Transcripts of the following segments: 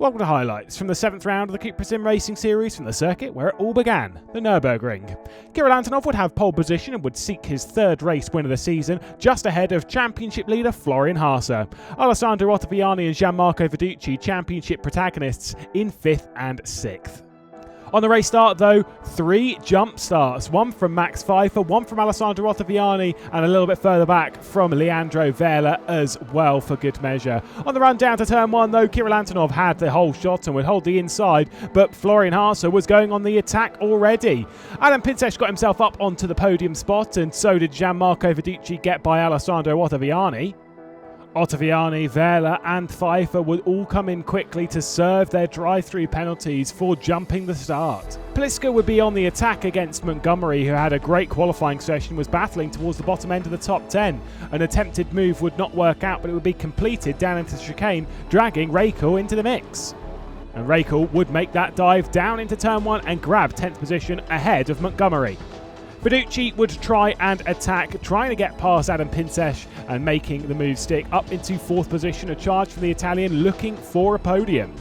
Welcome to highlights from the 7th round of the CUPRA SimRacing Series from the circuit where it all began, the Nürburgring. Kirill Antonov would have pole position and would seek his third race win of the season, just ahead of championship leader Florian Haase. Alessandro Ottaviani and Gianmarco Verducci, championship protagonists, in 5th and 6th. On the race start though, 3 jump starts, one from Max Pfeiffer, one from Alessandro Ottaviani, and a little bit further back from Leandro Vela as well for good measure. On the run down to turn 1 though, Kirill Antonov had the whole shot and would hold the inside, but Florian Haase was going on the attack already. Adam Pinsesh got himself up onto the podium spot, and so did Gianmarco Verducci get by Alessandro Ottaviani. Ottaviani, Vela and Pfeiffer would all come in quickly to serve their drive-through penalties for jumping the start. Pliska would be on the attack against Montgomery, who had a great qualifying session, was battling towards the bottom end of the top 10. An attempted move would not work out, but it would be completed down into the chicane, dragging Raikkonen into the mix. And Raikkonen would make that dive down into turn 1 and grab 10th position ahead of Montgomery. Verducci would try and attack, trying to get past Adam Pinsesh and making the move stick up into 4th position, a charge for the Italian looking for a podium.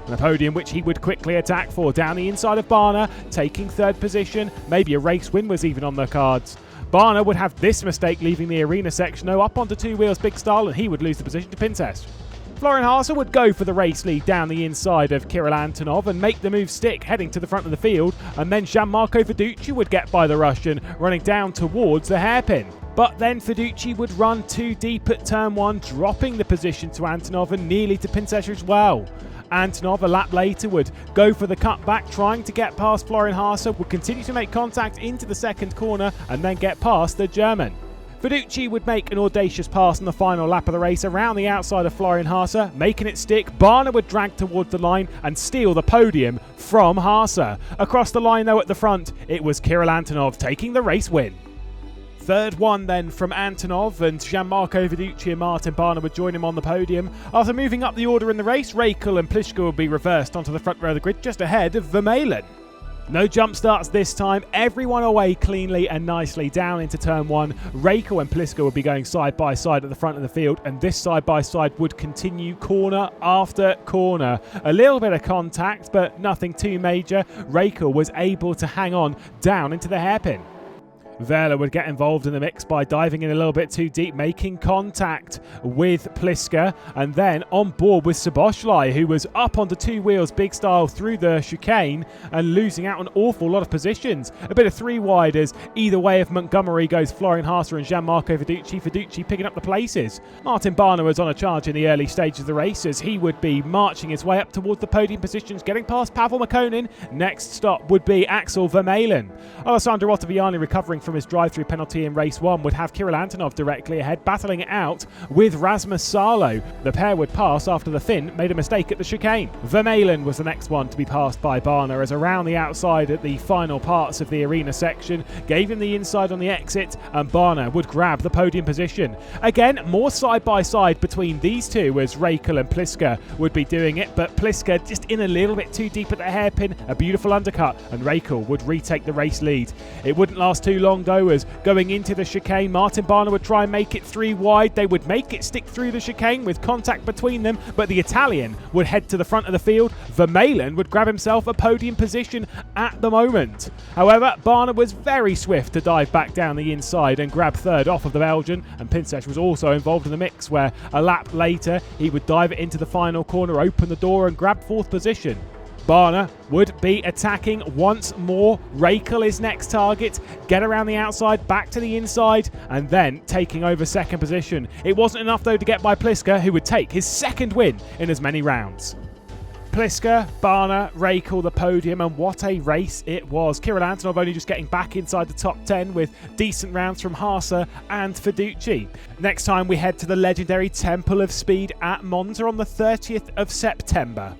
And a podium which he would quickly attack for down the inside of Barna, taking 3rd position, maybe a race win was even on the cards. Barna would have this mistake leaving the arena section, though, up onto 2 wheels big style, and he would lose the position to Pinsesh. Florian Haase would go for the race lead down the inside of Kirill Antonov and make the move stick, heading to the front of the field, and then Gianmarco Verducci would get by the Russian, running down towards the hairpin. But then Verducci would run too deep at turn 1, dropping the position to Antonov and nearly to Pinsesh as well. Antonov, a lap later, would go for the cutback, trying to get past Florian Haase, would continue to make contact into the second corner and then get past the German. Verducci would make an audacious pass on the final lap of the race around the outside of Florian Haase, making it stick. Barna would drag towards the line and steal the podium from Haase. Across the line though at the front, it was Kirill Antonov taking the race win. Third one then from Antonov, and Gianmarco Verducci and Martin Barna would join him on the podium. After moving up the order in the race, Raikkonen and Pliska would be reversed onto the front row of the grid just ahead of Vermeulen. No jump starts this time, everyone away cleanly and nicely down into turn 1. Raikkonen and Pliska would be going side by side at the front of the field, and this side by side would continue corner after corner. A little bit of contact, but nothing too major. Raikkonen was able to hang on down into the hairpin. Vela would get involved in the mix by diving in a little bit too deep, making contact with Pliska, and then on board with Szoboszlai, who was up onto 2 wheels big style through the chicane and losing out an awful lot of positions. A bit of 3 wide as either way of Montgomery goes Florian Haase and Gianmarco Verducci. Verducci picking up the places. Martin Barna was on a charge in the early stages of the race as he would be marching his way up towards the podium positions, getting past Pavel Makonin. Next stop would be Axel Vermeulen. Alessandro Ottaviani, recovering from his drive-through penalty in race 1, would have Kirill Antonov directly ahead, battling it out with Rasmus Salo. The pair would pass after the Finn made a mistake at the chicane. Vermeulen was the next one to be passed by Barna, as around the outside at the final parts of the arena section, gave him the inside on the exit, and Barna would grab the podium position. Again, more side-by-side between these two as Raikkonen and Pliska would be doing it, but Pliska just in a little bit too deep at the hairpin, a beautiful undercut, and Raikkonen would retake the race lead. It wouldn't last too long though, as going into the chicane, Martin Barna would try and make it 3 wide. They would make it stick through the chicane with contact between them, but the Italian would head to the front of the field. Vermeulen would grab himself a podium position at the moment. However, Barna was very swift to dive back down the inside and grab 3rd off of the Belgian, and Pinsesh was also involved in the mix, where a lap later he would dive it into the final corner, open the door and grab 4th position. Barna would be attacking once more. Raikkonen is next target. Get around the outside, back to the inside, and then taking over 2nd position. It wasn't enough though to get by Pliska, who would take his 2nd win in as many rounds. Pliska, Barna, Raikkonen, the podium, and what a race it was. Kirill Antonov only just getting back inside the top 10 with decent rounds from Haase and Verducci. Next time we head to the legendary Temple of Speed at Monza on the 30th of September.